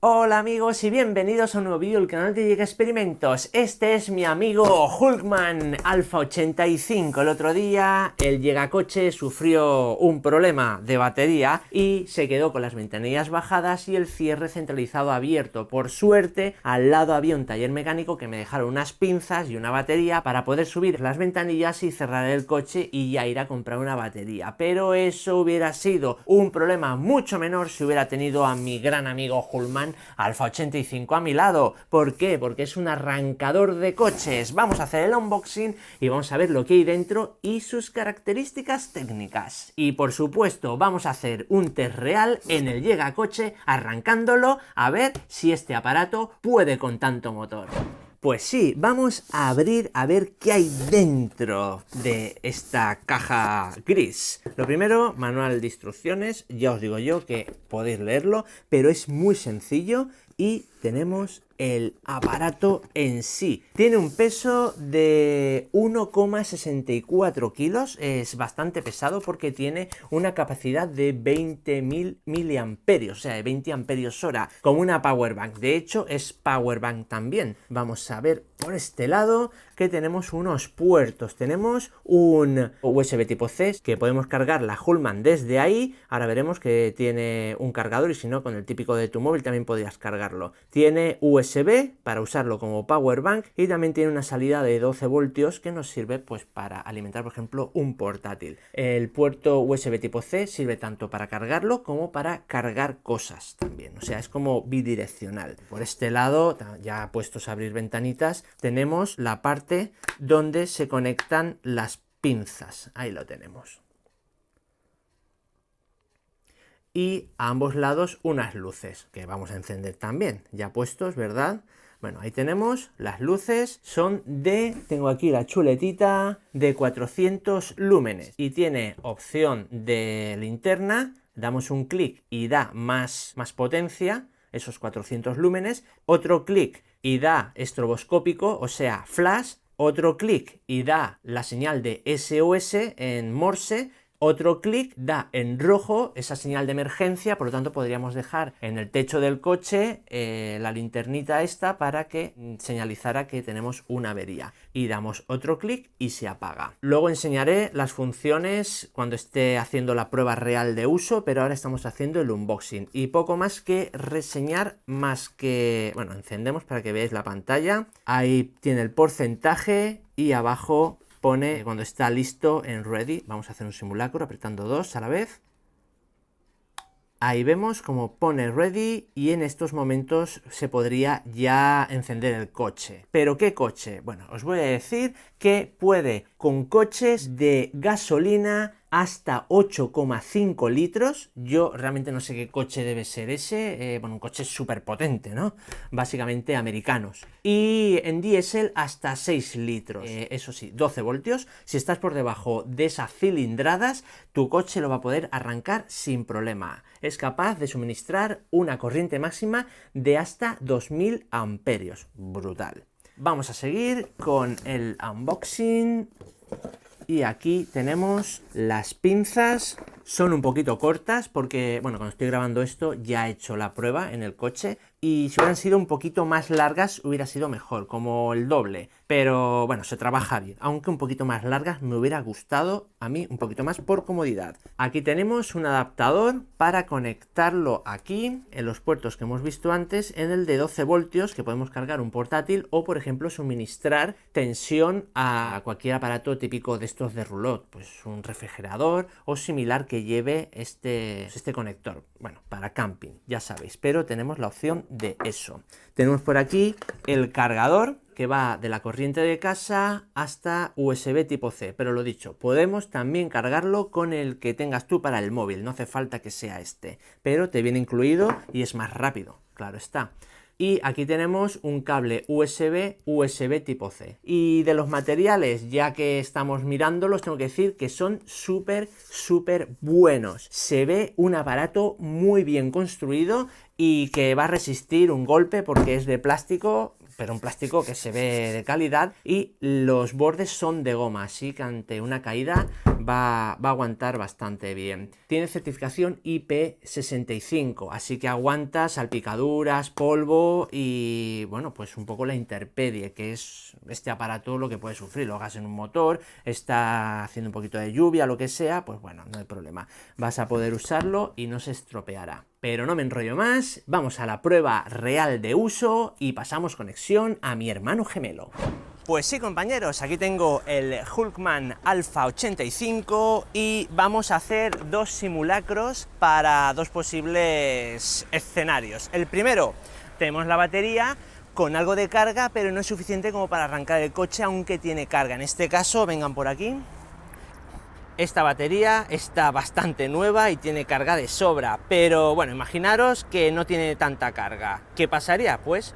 Hola amigos y bienvenidos a un nuevo vídeo del canal de Llega Experimentos. Este es mi amigo Hulkman Alpha 85. El otro día el Llegacoche sufrió un problema de batería y se quedó con las ventanillas bajadas y el cierre centralizado abierto. Por suerte, al lado había un taller mecánico que me dejaron unas pinzas y una batería para poder subir las ventanillas y cerrar el coche y ya ir a comprar una batería. Pero eso hubiera sido un problema mucho menor si hubiera tenido a mi gran amigo Hulkman Alpha 85 a mi lado. ¿Por qué? Porque es un arrancador de coches. Vamos a hacer el unboxing y vamos a ver lo que hay dentro y sus características técnicas. Y por supuesto vamos a hacer un test real en el Llegacoche arrancándolo a ver si este aparato puede con tanto motor. Pues sí, vamos a abrir a ver qué hay dentro de esta caja gris. Lo primero, manual de instrucciones. Ya os digo yo que podéis leerlo, pero es muy sencillo y tenemos el aparato en sí. Tiene un peso de 1,64 kilos, es bastante pesado porque tiene una capacidad de 20.000 miliamperios, o sea, de 20 amperios hora, como una powerbank. De hecho, es powerbank también. Vamos a ver por este lado que tenemos unos puertos. Tenemos un USB tipo C que podemos cargar la Hulkman desde ahí. Ahora veremos que tiene un cargador y si no, con el típico de tu móvil también podrías cargarlo. Tiene USB para usarlo como power bank y también tiene una salida de 12 voltios que nos sirve pues para alimentar, por ejemplo, un portátil. El puerto USB tipo C sirve tanto para cargarlo como para cargar cosas también, o sea, es como bidireccional. Por este lado, ya puestos a abrir ventanitas, tenemos la parte donde se conectan las pinzas. Ahí lo tenemos. Y a ambos lados unas luces que vamos a encender también, ya puestos, ¿verdad? Bueno, ahí tenemos las luces, son de, tengo aquí la chuletita, de 400 lúmenes y tiene opción de linterna. Damos un clic y da más potencia, esos 400 lúmenes, otro clic y da estroboscópico, o sea, flash, otro clic y da la señal de SOS en Morse. Otro clic da en rojo esa señal de emergencia, por lo tanto podríamos dejar en el techo del coche la linternita esta para que señalizara que tenemos una avería. Y damos otro clic y se apaga. Luego enseñaré las funciones cuando esté haciendo la prueba real de uso, pero ahora estamos haciendo el unboxing. Y poco más que reseñar, más que... Bueno, encendemos para que veáis la pantalla. Ahí tiene el porcentaje y abajo pone cuando está listo en ready. Vamos a hacer un simulacro apretando 2 a la vez. Ahí vemos como pone ready y en estos momentos se podría ya encender el coche. ¿Pero qué coche? Bueno, os voy a decir que puede con coches de gasolina hasta 8,5 litros. Yo realmente no sé qué coche debe ser ese. Bueno, un coche súper potente, ¿no? Básicamente americanos. Y en diésel hasta 6 litros. Eso sí, 12 voltios. Si estás por debajo de esas cilindradas, tu coche lo va a poder arrancar sin problema. Es capaz de suministrar una corriente máxima de hasta 2000 amperios. Brutal. Vamos a seguir con el unboxing. Y aquí tenemos las pinzas. Son un poquito cortas porque, bueno, cuando estoy grabando esto ya he hecho la prueba en el coche. Y si hubieran sido un poquito más largas hubiera sido mejor, como el doble. Pero bueno, se trabaja bien. Aunque un poquito más largas me hubiera gustado a mí un poquito más por comodidad. Aquí tenemos un adaptador para conectarlo aquí, en los puertos que hemos visto antes, en el de 12 voltios que podemos cargar un portátil o, por ejemplo, suministrar tensión a cualquier aparato típico de estos de roulotte. Pues un refrigerador o similar que lleve este conector. Bueno, para camping, ya sabéis. Pero tenemos la opción de eso. Tenemos por aquí el cargador que va de la corriente de casa hasta USB tipo C, pero lo dicho, podemos también cargarlo con el que tengas tú para el móvil, no hace falta que sea este, pero te viene incluido y es más rápido, claro está. Y aquí tenemos un cable USB tipo C. Y de los materiales, ya que estamos mirándolos, tengo que decir que son súper buenos. Se ve un aparato muy bien construido y que va a resistir un golpe porque es de plástico pero un plástico que se ve de calidad y los bordes son de goma, así que ante una caída va a aguantar bastante bien. Tiene certificación IP65, así que aguanta salpicaduras, polvo y bueno, pues un poco la intemperie, que es este aparato lo que puede sufrir. Lo hagas en un motor, está haciendo un poquito de lluvia, lo que sea, pues bueno, no hay problema. Vas a poder usarlo y no se estropeará. Pero no me enrollo más, vamos a la prueba real de uso y pasamos conexión a mi hermano gemelo. Pues sí, compañeros, aquí tengo el Hulkman Alpha 85 y vamos a hacer dos simulacros para dos posibles escenarios. El primero, tenemos la batería con algo de carga, pero no es suficiente como para arrancar el coche, aunque tiene carga. En este caso, vengan por aquí. Esta batería está bastante nueva y tiene carga de sobra, pero bueno, imaginaros que no tiene tanta carga. ¿Qué pasaría? Pues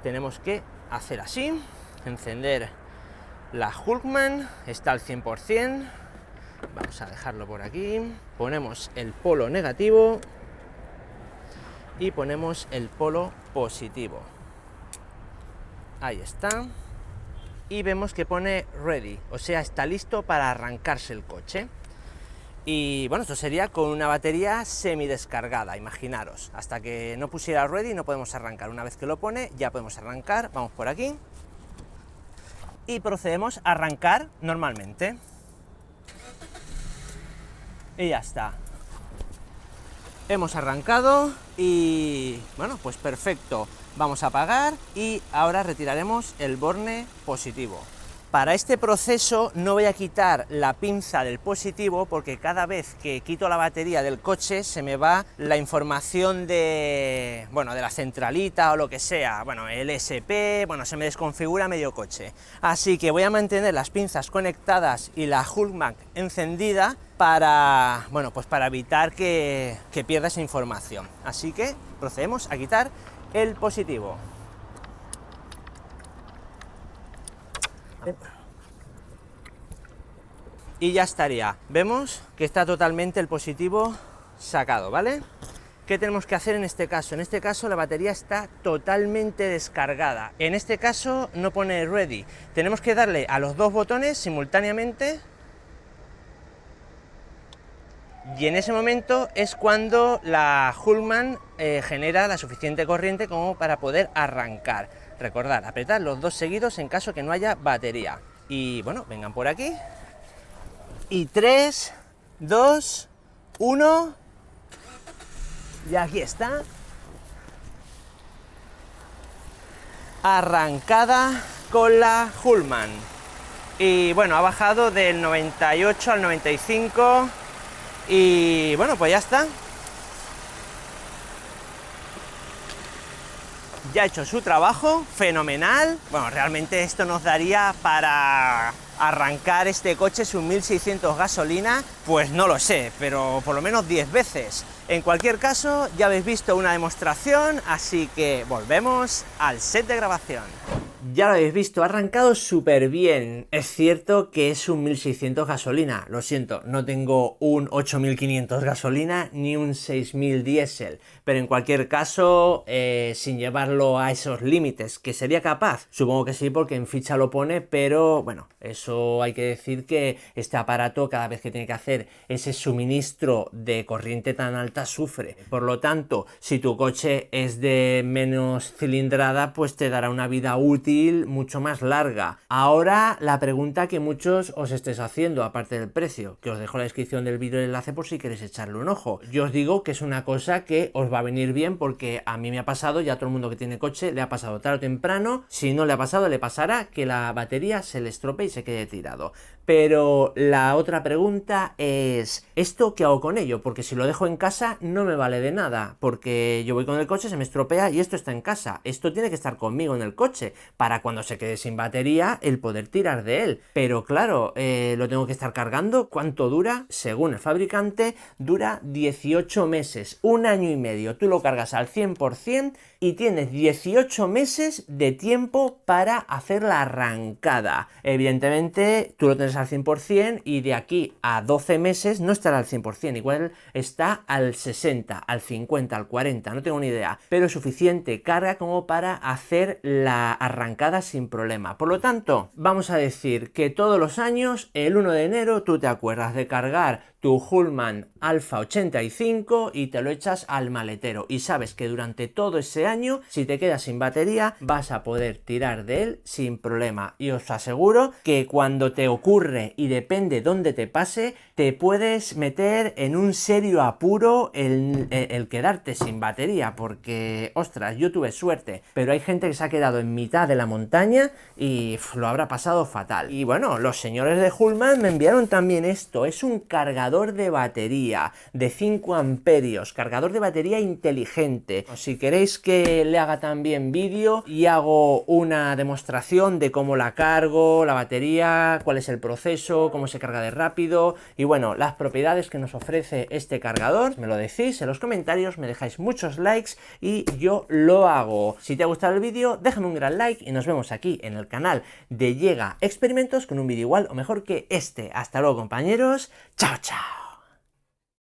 tenemos que hacer así, encender la Hulkman, está al 100%, vamos a dejarlo por aquí, ponemos el polo negativo y ponemos el polo positivo. Ahí está. Y vemos que pone ready, o sea, está listo para arrancarse el coche. Y bueno, esto sería con una batería semidescargada, imaginaros. Hasta que no pusiera ready no podemos arrancar. Una vez que lo pone, ya podemos arrancar. Vamos por aquí. Y procedemos a arrancar normalmente. Y ya está. Hemos arrancado y bueno, pues perfecto. Vamos a apagar y ahora retiraremos el borne positivo. Para este proceso no voy a quitar la pinza del positivo porque cada vez que quito la batería del coche se me va la información de, bueno, de la centralita o lo que sea, bueno, el SP, bueno, se me desconfigura medio coche. Así que voy a mantener las pinzas conectadas y la Hulkman encendida para, bueno, pues para evitar que pierda esa información. Así que procedemos a quitar el positivo. Y ya estaría. Vemos que está totalmente el positivo sacado, ¿vale? ¿Qué tenemos que hacer en este caso? En este caso la batería está totalmente descargada. En este caso no pone ready. Tenemos que darle a los dos botones simultáneamente. Y en ese momento es cuando la Hulkman genera la suficiente corriente como para poder arrancar. Recordad, apretar los dos seguidos en caso que no haya batería. Y bueno, vengan por aquí. Y 3, 2, 1. Y aquí está. Arrancada con la Hulkman. Y bueno, ha bajado del 98 al 95. Y bueno, pues ya está. Ya ha hecho su trabajo, fenomenal. Bueno, realmente esto nos daría para arrancar este coche sin 1600 gasolina, pues no lo sé, pero por lo menos 10 veces. En cualquier caso, ya habéis visto una demostración, así que volvemos al set de grabación. Ya lo habéis visto, ha arrancado súper bien. Es cierto que es un 1600 gasolina, lo siento, no tengo un 8500 gasolina ni un 6000 diésel, pero en cualquier caso, sin llevarlo a esos límites, ¿que sería capaz? Supongo que sí, porque en ficha lo pone, pero bueno, eso hay que decir que este aparato cada vez que tiene que hacer ese suministro de corriente tan alta sufre. Por lo tanto, si tu coche es de menos cilindrada, pues te dará una vida útil mucho más larga. Ahora la pregunta que muchos os estéis haciendo, aparte del precio, que os dejo en la descripción del vídeo el enlace por si queréis echarle un ojo. Yo os digo que es una cosa que os va a venir bien porque a mí me ha pasado, y a todo el mundo que tiene coche le ha pasado tarde o temprano. Si no le ha pasado, le pasará que la batería se le estropee y se quede tirado. Pero la otra pregunta es, ¿esto qué hago con ello? Porque si lo dejo en casa no me vale de nada, porque yo voy con el coche, se me estropea y esto está en casa. Esto tiene que estar conmigo en el coche, para cuando se quede sin batería, el poder tirar de él. Pero claro, lo tengo que estar cargando. ¿Cuánto dura? Según el fabricante, dura 18 meses, un año y medio. Tú lo cargas al 100% y tienes 18 meses de tiempo para hacer la arrancada. Evidentemente, tú lo tienes al 100% y de aquí a 12 meses no estará al 100%, igual está al 60, al 50, al 40, no tengo ni idea, pero suficiente carga como para hacer la arrancada arrancada sin problema. Por lo tanto, vamos a decir que todos los años, el 1 de enero, tú te acuerdas de cargar tu Hullman Alpha 85 y te lo echas al maletero y sabes que durante todo ese año, si te quedas sin batería, vas a poder tirar de él sin problema. Y os aseguro que cuando te ocurre y depende dónde te pase, te puedes meter en un serio apuro el quedarte sin batería, porque, ostras, yo tuve suerte, pero hay gente que se ha quedado en mitad de la montaña y lo habrá pasado fatal. Y bueno, los señores de Hullman me enviaron también esto, es un cargador de batería de 5 amperios, cargador de batería inteligente. Si queréis que le haga también vídeo y hago una demostración de cómo la cargo, la batería, cuál es el proceso, cómo se carga de rápido y bueno, las propiedades que nos ofrece este cargador, me lo decís en los comentarios, me dejáis muchos likes y yo lo hago. Si te ha gustado el vídeo, déjame un gran like y nos vemos aquí en el canal de Llega Experimentos con un vídeo igual o mejor que este. Hasta luego, compañeros. Chao, chao.